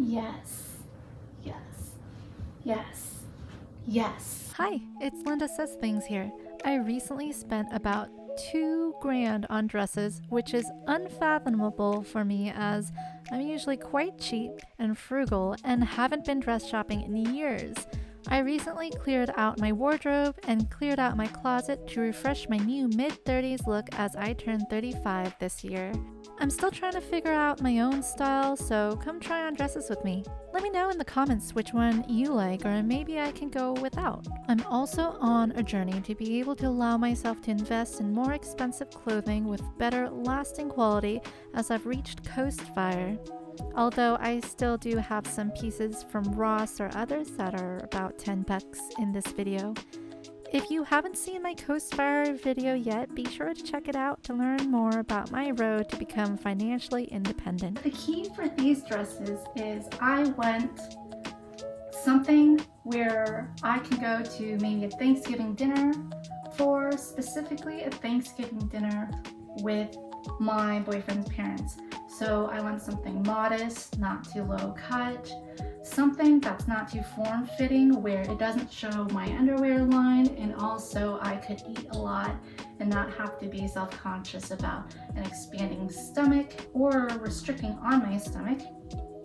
Yes, yes, yes, yes. Hi, it's Linda Says Things here. I recently spent about $2,000 on dresses, which is unfathomable for me as I'm usually quite cheap and frugal and haven't been dress shopping in years. I recently cleared out my wardrobe and cleared out my closet to refresh my new mid-30s look as I turn 35 this year. I'm still trying to figure out my own style, so come try on dresses with me. Let me know in the comments which one you like, or maybe I can go without. I'm also on a journey to be able to allow myself to invest in more expensive clothing with better lasting quality as I've reached coast fire. Although I still do have some pieces from Ross or others that are about 10 bucks in this video. If you haven't seen my Coast Fire video yet, be sure to check it out to learn more about my road to become financially independent. The key for these dresses is I want something where I can go to maybe a Thanksgiving dinner, for specifically a Thanksgiving dinner with my boyfriend's parents. So I want something modest, not too low cut, something that's not too form-fitting where it doesn't show my underwear line, and also I could eat a lot and not have to be self-conscious about an expanding stomach or restricting on my stomach.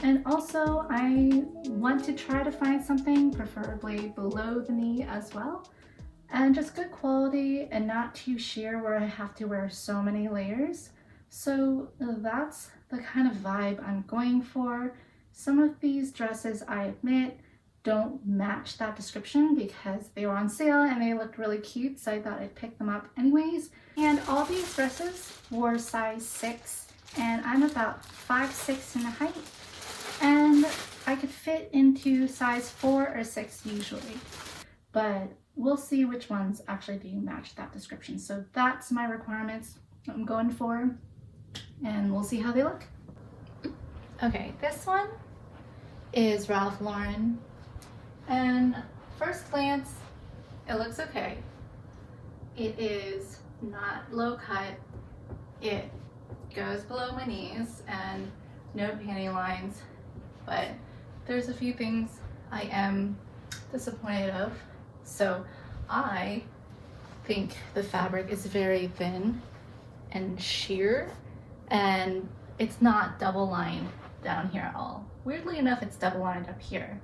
And also I want to try to find something preferably below the knee as well, and just good quality and not too sheer where I have to wear so many layers. So that's the kind of vibe I'm going for. Some of these dresses, I admit, don't match that description because they were on sale and they looked really cute, so I thought I'd pick them up anyways. And all these dresses were size 6, and I'm about 5'6" in height, and I could fit into size 4 or 6 usually, but we'll see which ones actually do match that description. So that's my requirements I'm going for, and we'll see how they look. Okay, this one is Ralph Lauren, and first glance it looks okay. It is not low cut, it goes below my knees, and no panty lines, but there's a few things I am disappointed of. So I think the fabric is very thin and sheer, and it's not double lined down here at all. Weirdly enough, it's double lined up here,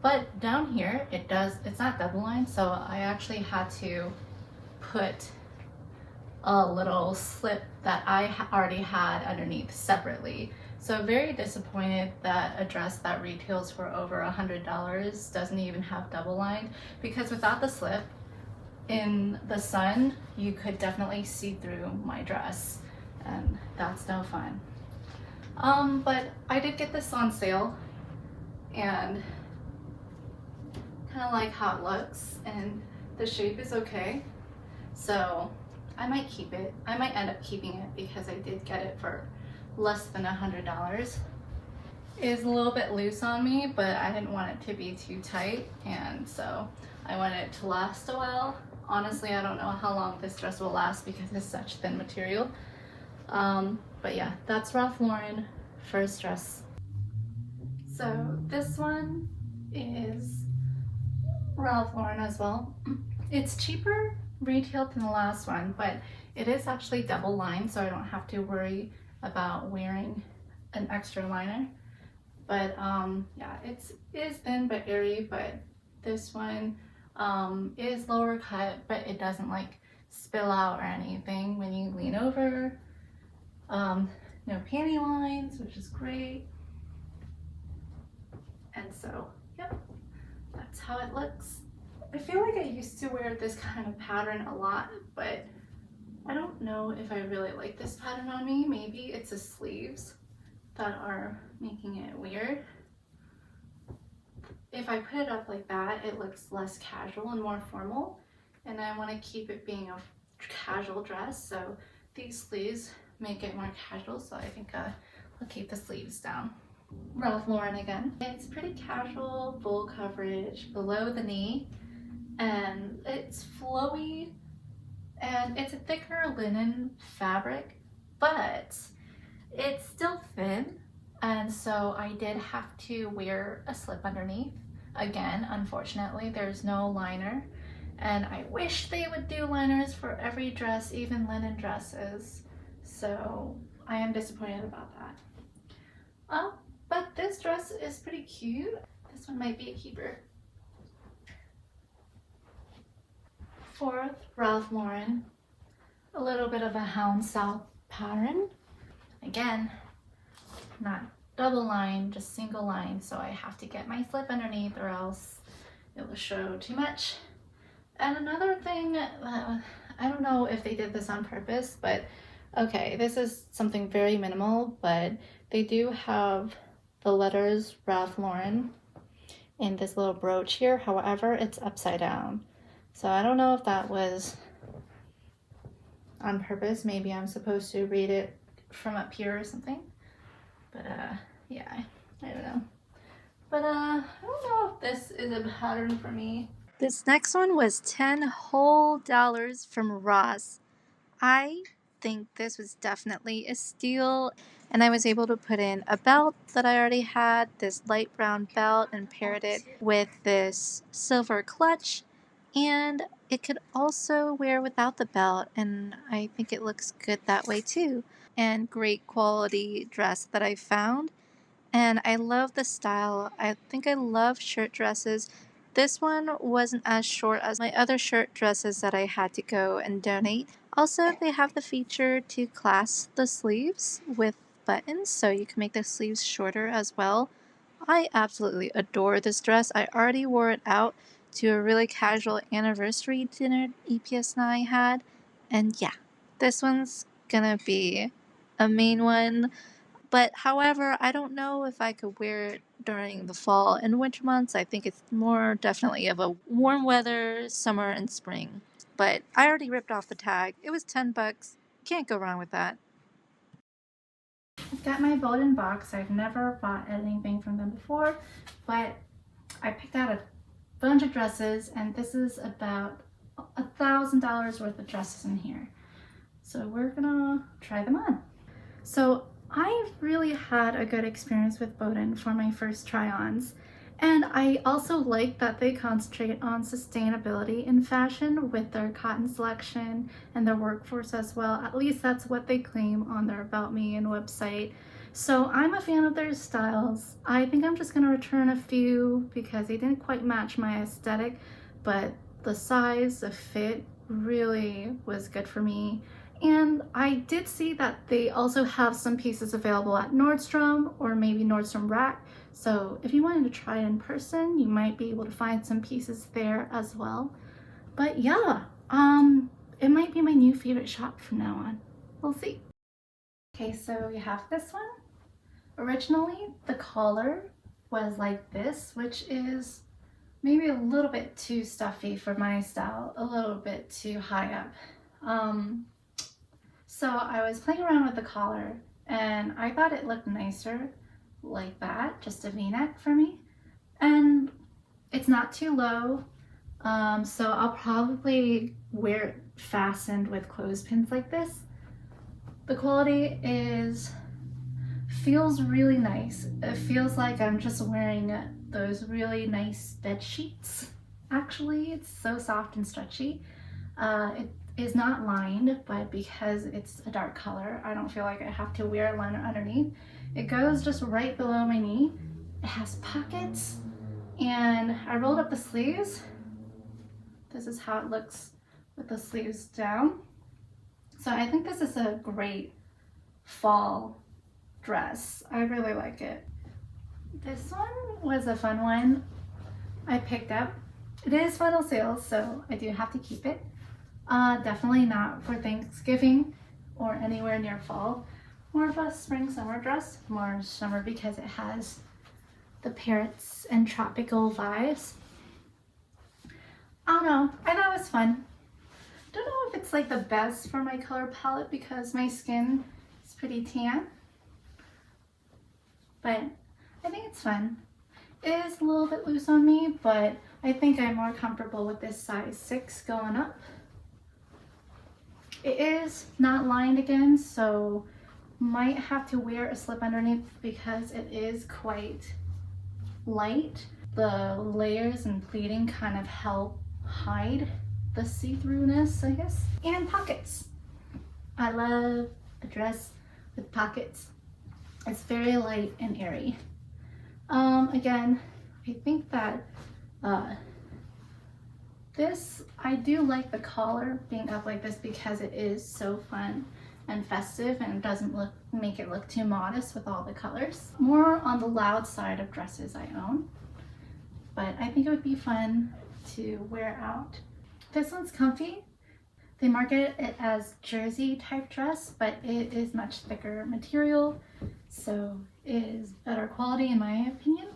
but down here it's not double lined, so I actually had to put a little slip that I already had underneath separately. So very disappointed that a dress that retails for over $100 doesn't even have double lined, because without the slip, in the sun you could definitely see through my dress, and that's no fun. But I did get this on sale and kind of like how it looks, and the shape is okay, so I might keep it. I might end up keeping it because I did get it for less than $100. It is a little bit loose on me, but I didn't want it to be too tight, and so I wanted it to last a while. Honestly, I don't know how long this dress will last because it's such thin material. But yeah, that's Ralph Lauren first dress. So this one is Ralph Lauren as well. It's cheaper retail than the last one, but it is actually double lined, so I don't have to worry about wearing an extra liner. But yeah, it is thin but airy, but this one is lower cut, but it doesn't like spill out or anything when you lean over. No panty lines, which is great. And so, yep, that's how it looks. I feel like I used to wear this kind of pattern a lot, but I don't know if I really like this pattern on me. Maybe it's the sleeves that are making it weird. If I put it up like that, it looks less casual and more formal, and I want to keep it being a casual dress, so these sleeves make it more casual, so I think I'll keep the sleeves down. Ralph Lauren again. It's pretty casual, full coverage below the knee, and it's flowy, and it's a thicker linen fabric, but it's still thin. And so I did have to wear a slip underneath. Again, unfortunately, there's no liner. And I wish they would do liners for every dress, even linen dresses. So I am disappointed about that. But this dress is pretty cute. This one might be a keeper. Fourth, Ralph Lauren. A little bit of a hound south pattern. Again, not double line, just single line. So I have to get my slip underneath or else it will show too much. And another thing, I don't know if they did this on purpose, but okay, this is something very minimal, but they do have the letters Ralph Lauren in this little brooch here. However, it's upside down. So I don't know if that was on purpose. Maybe I'm supposed to read it from up here or something. But yeah, I don't know. But I don't know if this is a pattern for me. This next one was $10 whole from Ross. I think this was definitely a steal, and I was able to put in a belt that I already had, this light brown belt, and paired it with this silver clutch, and it could also wear without the belt, and I think it looks good that way too. And great quality dress that I found, and I love the style. I think I love shirt dresses. This one wasn't as short as my other shirt dresses that I had to go and donate. Also, they have the feature to clasp the sleeves with buttons, so you can make the sleeves shorter as well. I absolutely adore this dress. I already wore it out to a really casual anniversary dinner EPS and I had. And yeah, this one's gonna be a main one. But however, I don't know if I could wear it during the fall and winter months. I think it's more definitely of a warm weather, summer and spring. But I already ripped off the tag. It was $10. Can't go wrong with that. I've got my Boden box. I've never bought anything from them before, but I picked out a bunch of dresses, and this is about $1,000 worth of dresses in here. So we're gonna try them on. So I really had a good experience with Boden for my first try-ons, and I also like that they concentrate on sustainability in fashion with their cotton selection and their workforce as well. At least that's what they claim on their About Me and website. So I'm a fan of their styles. I think I'm just gonna return a few because they didn't quite match my aesthetic, but the size, the fit really was good for me. And I did see that they also have some pieces available at Nordstrom or maybe Nordstrom Rack. So if you wanted to try it in person, you might be able to find some pieces there as well. But yeah, it might be my new favorite shop from now on. We'll see. Okay, so we have this one. Originally, the collar was like this, which is maybe a little bit too stuffy for my style, a little bit too high up. So I was playing around with the collar and I thought it looked nicer like that, just a v-neck for me. And it's not too low, so I'll probably wear it fastened with clothespins like this. The quality feels really nice. It feels like I'm just wearing those really nice bed sheets. Actually, it's so soft and stretchy. It is not lined, but because it's a dark color, I don't feel like I have to wear a liner underneath. It goes just right below my knee. It has pockets, and I rolled up the sleeves. This is how it looks with the sleeves down. So I think this is a great fall dress. I really like it. This one was a fun one I picked up. It is final sales, so I do have to keep it. Definitely not for Thanksgiving or anywhere near fall. More of a spring summer dress, more summer because it has the parrots and tropical vibes. I don't know, I thought it was fun. Don't know if it's like the best for my color palette because my skin is pretty tan, but I think it's fun. It is a little bit loose on me, but I think I'm more comfortable with this size 6 going up. It is not lined again, so Might have to wear a slip underneath because it is quite light. The layers and pleating kind of help hide the see-throughness, I guess. And pockets. I love a dress with pockets. It's very light and airy. Again, I think that I do like the collar being up like this because it is so fun and festive and it doesn't make it look too modest with all the colors. More on the loud side of dresses I own, but I think it would be fun to wear out. This one's comfy. They market it as jersey type dress, but it is much thicker material, so it is better quality in my opinion.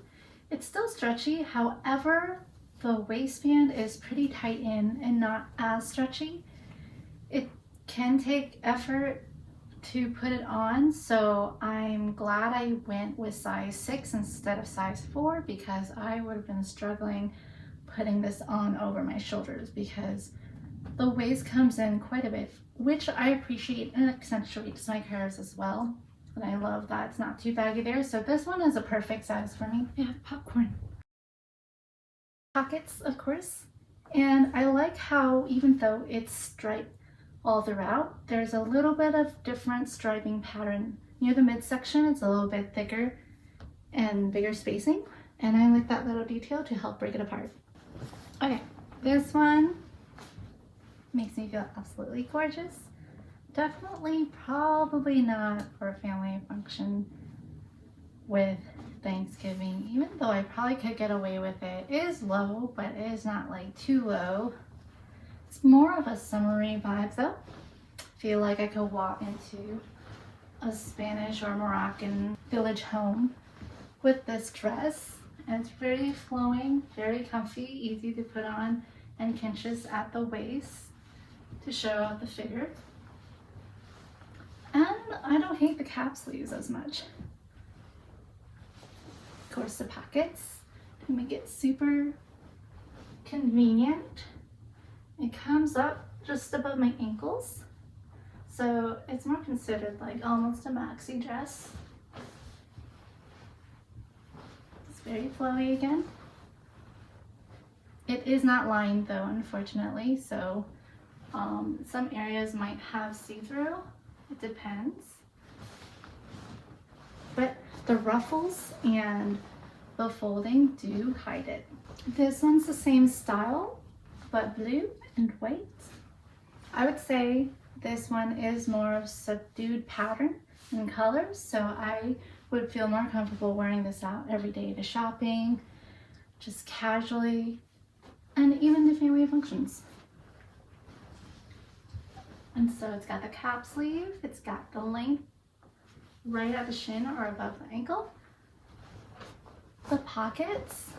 It's still stretchy, however, the waistband is pretty tight in and not as stretchy. It can take effort to put it on, so I'm glad I went with size 6 instead of size 4 because I would have been struggling putting this on over my shoulders because the waist comes in quite a bit, which I appreciate and accentuates my curves as well. And I love that it's not too baggy there, so this one is a perfect size for me. Yeah, popcorn. Pockets, of course, and I like how even though it's striped all throughout, there's a little bit of different striping pattern. Near the midsection, it's a little bit thicker and bigger spacing, and I like that little detail to help break it apart. Okay, this one makes me feel absolutely gorgeous. Definitely, probably not for a family function with Thanksgiving, even though I probably could get away with it. It is low, but it is not like too low. It's more of a summery vibe though. Feel like I could walk into a Spanish or Moroccan village home with this dress. And it's very flowing, very comfy, easy to put on, and cinches at the waist to show out the figure. And I don't hate the cap sleeves as much. Of course, the pockets to make it super convenient. It comes up just above my ankles, so it's more considered like almost a maxi dress. It's very flowy again. It is not lined though, unfortunately, so some areas might have see-through. It depends. But the ruffles and the folding do hide it. This one's the same style, but blue and white. I would say this one is more of subdued pattern and colors, so I would feel more comfortable wearing this out every day to shopping, just casually, and even to family functions. And so it's got the cap sleeve, it's got the length right at the shin or above the ankle, the pockets,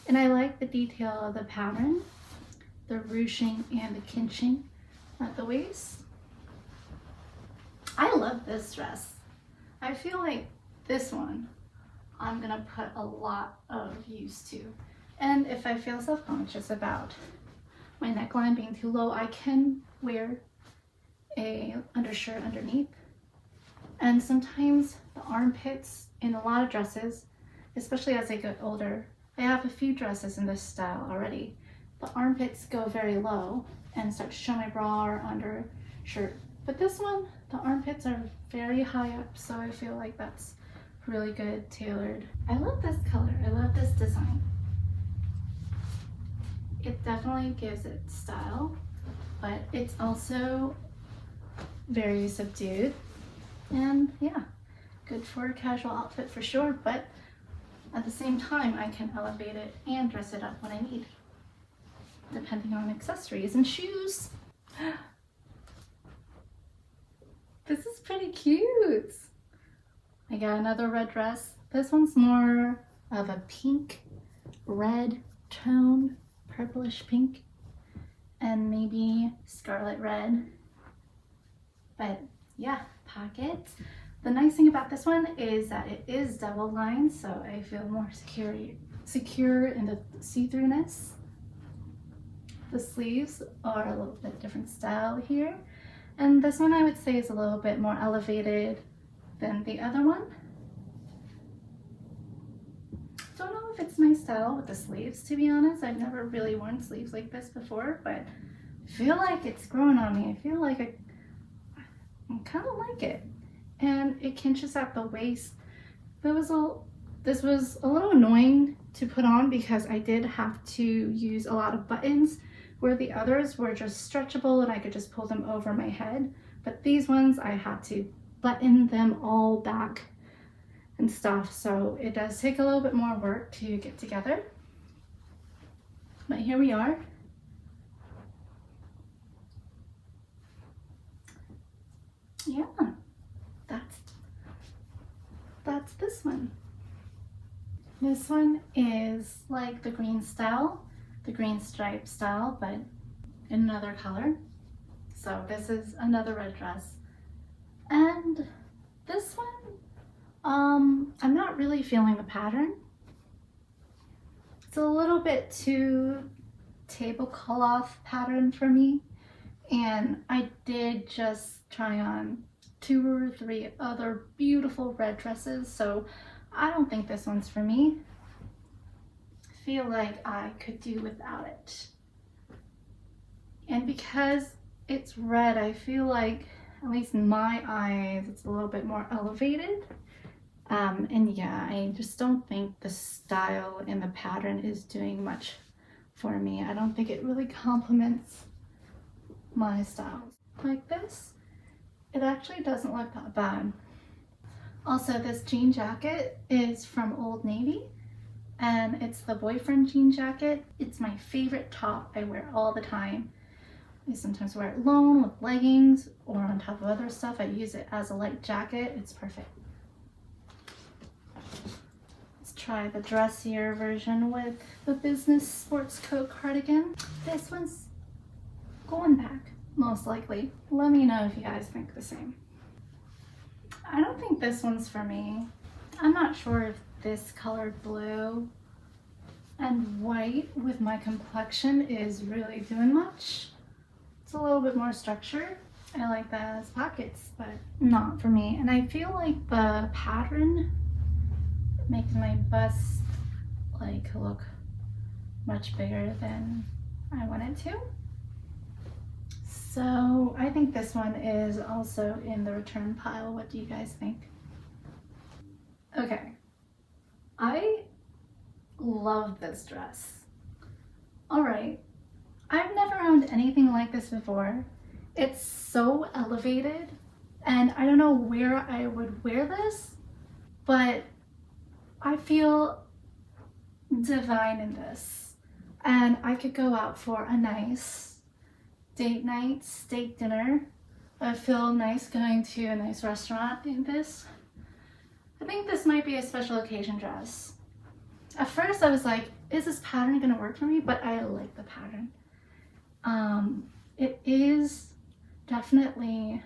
and I like the detail of the pattern, the ruching and the cinching at the waist. I love this dress. I feel like this one I'm gonna put a lot of use to, and if I feel self-conscious about my neckline being too low, I can wear a undershirt underneath. And sometimes the armpits in a lot of dresses, especially as I get older, I have a few dresses in this style already. The armpits go very low and start to show my bra or undershirt. But this one, the armpits are very high up, so I feel like that's really good tailored. I love this color, I love this design. It definitely gives it style, but it's also very subdued. And yeah, good for a casual outfit for sure, but at the same time, I can elevate it and dress it up when I need, depending on accessories and shoes. This is pretty cute. I got another red dress. This one's more of a pink, red tone, purplish pink, and maybe scarlet red. But yeah, pockets. The nice thing about this one is that it is double lined, so I feel more secure in the see-throughness. The sleeves are a little bit different style here, And this one I would say is a little bit more elevated than the other one. Don't know if it's my style with the sleeves, to be honest. I've never really worn sleeves like this before, but I feel like it's growing on me. I feel like I kind of like it. And it cinches at the waist. This was a little annoying to put on because I did have to use a lot of buttons, where the others were just stretchable and I could just pull them over my head. But these ones I had to button them all back and stuff, so it does take a little bit more work to get together. But here we are. Yeah, that's this one. This one is like the green style, the green stripe style, but in another color. So this is another red dress. And this one, I'm not really feeling the pattern. It's a little bit too tablecloth pattern for me. And I did just try on 2 or 3 other beautiful red dresses, so I don't think this one's for me. I feel like I could do without it. And because it's red, I feel like, at least in my eyes, it's a little bit more elevated. And yeah, I just don't think the style and the pattern is doing much for me. I don't think it really complements my styles. Like this, it actually doesn't look that bad. Also, this jean jacket is from Old Navy, and it's the boyfriend jean jacket. It's my favorite top. I wear it all the time. I sometimes wear it alone with leggings or on top of other stuff. I use it as a light jacket. It's perfect. Let's try the dressier version with the business sports coat cardigan. This one's going back, most likely. Let me know if you guys think the same. I don't think this one's for me. I'm not sure if this colored blue and white with my complexion is really doing much. It's a little bit more structured. I like that as pockets, but not for me. And I feel like the pattern makes my bust like look much bigger than I want it to. So I think this one is also in the return pile. What do you guys think? Okay, I love this dress. All right, I've never owned anything like this before. It's so elevated, and I don't know where I would wear this, but I feel divine in this. And I could go out for a nice date night, steak dinner. I feel nice going to a nice restaurant in this. I think this might be a special occasion dress. At first I was like, is this pattern gonna work for me? But I like the pattern. It is definitely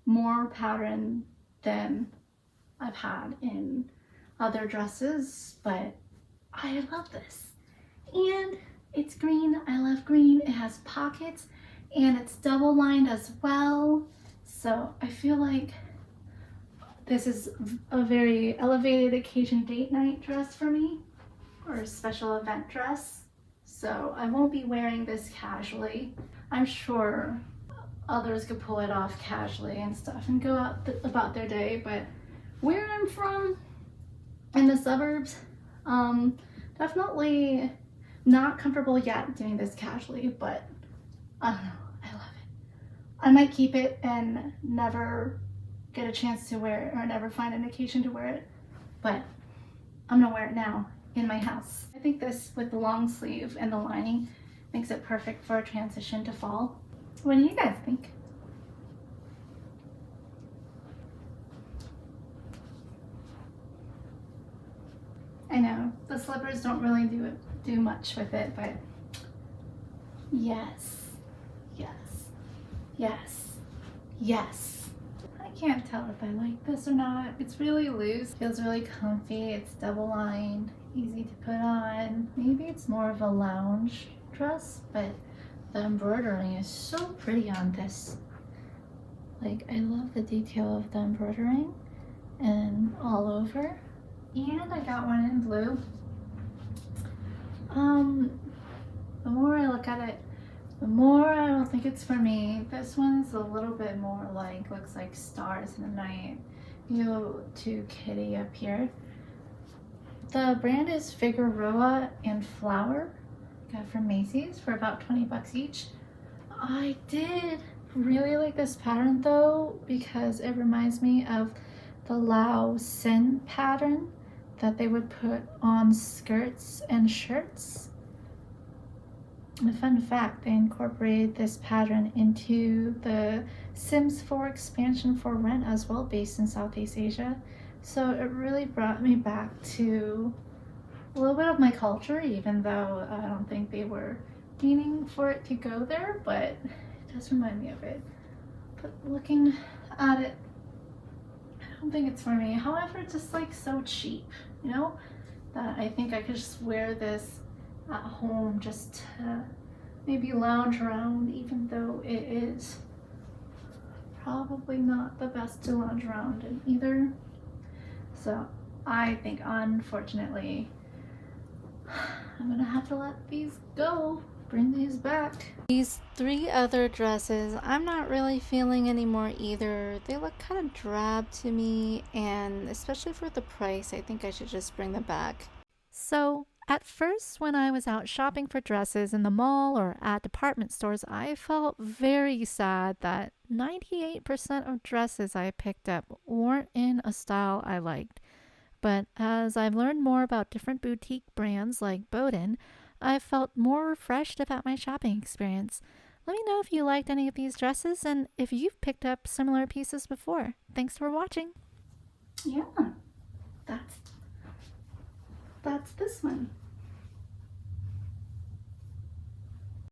more pattern than I've had in other dresses, but I love this. And it's green. I love green. It has pockets and it's double lined as well. So I feel like this is a very elevated occasion date night dress for me, or a special event dress. So I won't be wearing this casually. I'm sure others could pull it off casually and stuff and go out about their day, but where I'm from in the suburbs, definitely not comfortable yet doing this casually, but I don't know, I love it. I might keep it and never get a chance to wear it or never find an occasion to wear it, but I'm gonna wear it now in my house. I think this with the long sleeve and the lining makes it perfect for a transition to fall. What do you guys think? I know, the slippers don't really do much with it, but yes, yes, yes, yes. I can't tell if I like this or not. It's really loose, feels really comfy, it's double lined, easy to put on. Maybe it's more of a lounge dress, but the embroidering is so pretty on this. Like, I love the detail of the embroidering and all over. And I got one in blue. The more I look at it, the more I don't think it's for me. This one's a little bit more like, looks like stars in the night. You go to Kitty up here. The brand is Figueroa and Flower. Got from Macy's for about 20 bucks each. I did really like this pattern though, because it reminds me of the Lao Sin pattern that they would put on skirts and shirts. And a fun fact, they incorporated this pattern into the Sims 4 expansion for rent as well, based in Southeast Asia. So it really brought me back to a little bit of my culture, even though I don't think they were meaning for it to go there, but it does remind me of it. But looking at it, I don't think it's for me. However, it's just like so cheap, you know, that I think I could just wear this at home just to maybe lounge around, even though it is probably not the best to lounge around in either. So I think, unfortunately, I'm gonna have to let these go, bring these back. These 3 other dresses, I'm not really feeling anymore either. They look kind of drab to me, and especially for the price, I think I should just bring them back. So, at first, when I was out shopping for dresses in the mall or at department stores, I felt very sad that 98% of dresses I picked up weren't in a style I liked. But as I've learned more about different boutique brands like Boden, I felt more refreshed about my shopping experience. Let me know if you liked any of these dresses and if you've picked up similar pieces before. Thanks for watching. Yeah, that's this one.